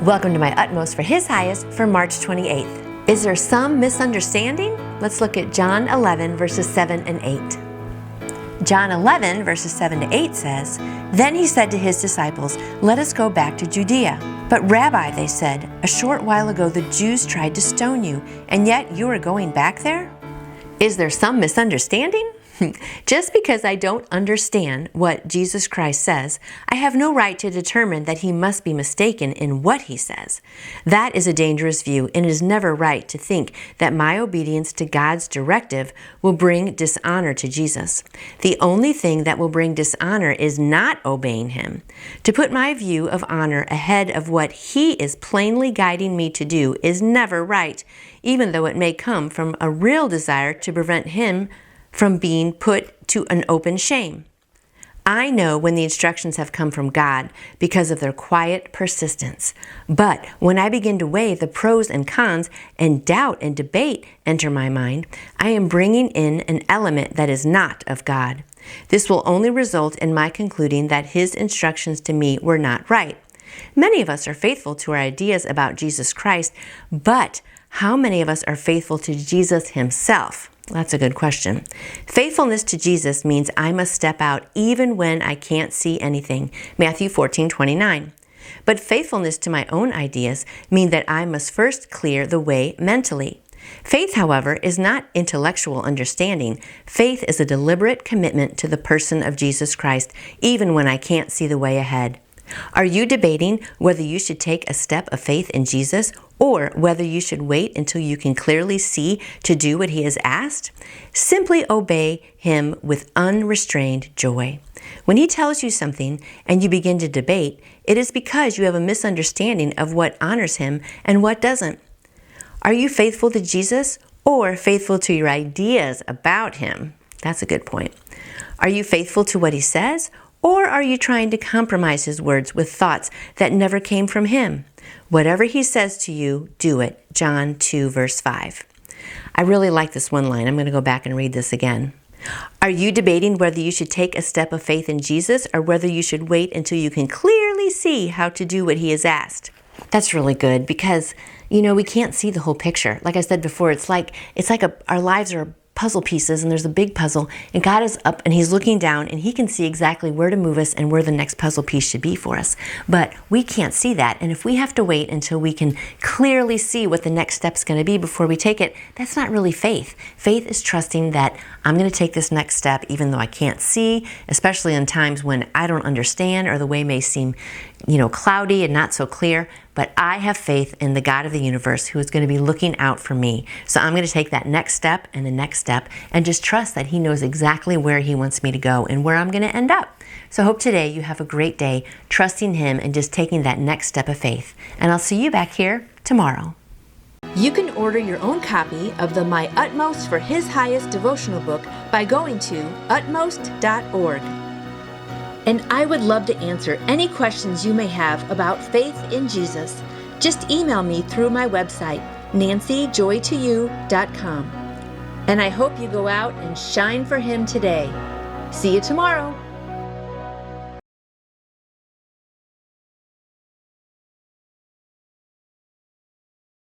Welcome to My Utmost for His Highest for March 28th. Is there some misunderstanding? Let's look at John 11 verses 7 and 8. John 11 verses 7 to 8 says, "Then he said to his disciples, 'Let us go back to Judea.' But Rabbi," they said, "a short while ago the Jews tried to stone you, and yet you are going back there?" Is there some misunderstanding? Just because I don't understand what Jesus Christ says, I have no right to determine that he must be mistaken in what he says. That is a dangerous view, and it is never right to think that my obedience to God's directive will bring dishonor to Jesus. The only thing that will bring dishonor is not obeying him. To put my view of honor ahead of what he is plainly guiding me to do is never right, even though it may come from a real desire to prevent him from being put to an open shame. I know when the instructions have come from God because of their quiet persistence. But when I begin to weigh the pros and cons and doubt and debate enter my mind, I am bringing in an element that is not of God. This will only result in my concluding that his instructions to me were not right. Many of us are faithful to our ideas about Jesus Christ, but how many of us are faithful to Jesus himself? That's a good question. Faithfulness to Jesus means I must step out even when I can't see anything. Matthew 14:29. But faithfulness to my own ideas mean that I must first clear the way mentally. Faith, however, is not intellectual understanding. Faith is a deliberate commitment to the person of Jesus Christ, even when I can't see the way ahead. Are you debating whether you should take a step of faith in Jesus or whether you should wait until you can clearly see to do what he has asked? Simply obey him with unrestrained joy. When he tells you something and you begin to debate, it is because you have a misunderstanding of what honors him and what doesn't. Are you faithful to Jesus or faithful to your ideas about him? That's a good point. Are you faithful to what he says? Or are you trying to compromise his words with thoughts that never came from him? Whatever he says to you, do it. John 2, verse 5. I really like this one line. I'm going to go back and read this again. Are you debating whether you should take a step of faith in Jesus or whether you should wait until you can clearly see how to do what he has asked? That's really good because, we can't see the whole picture. Like I said before, it's like our lives are puzzle pieces, and there's a big puzzle, and God is up and he's looking down and he can see exactly where to move us and where the next puzzle piece should be for us. But we can't see that, and if we have to wait until we can clearly see what the next step's going to be before we take it, that's not really faith. Faith is trusting that I'm going to take this next step even though I can't see, especially in times when I don't understand or the way may seem, cloudy and not so clear. But I have faith in the God of the universe who is going to be looking out for me. So I'm going to take that next step and the next step and just trust that he knows exactly where he wants me to go and where I'm going to end up. So I hope today you have a great day trusting him and just taking that next step of faith. And I'll see you back here tomorrow. You can order your own copy of the My Utmost for His Highest devotional book by going to utmost.org. And I would love to answer any questions you may have about faith in Jesus. Just email me through my website, nancyjoytoyou.com. And I hope you go out and shine for him today. See you tomorrow.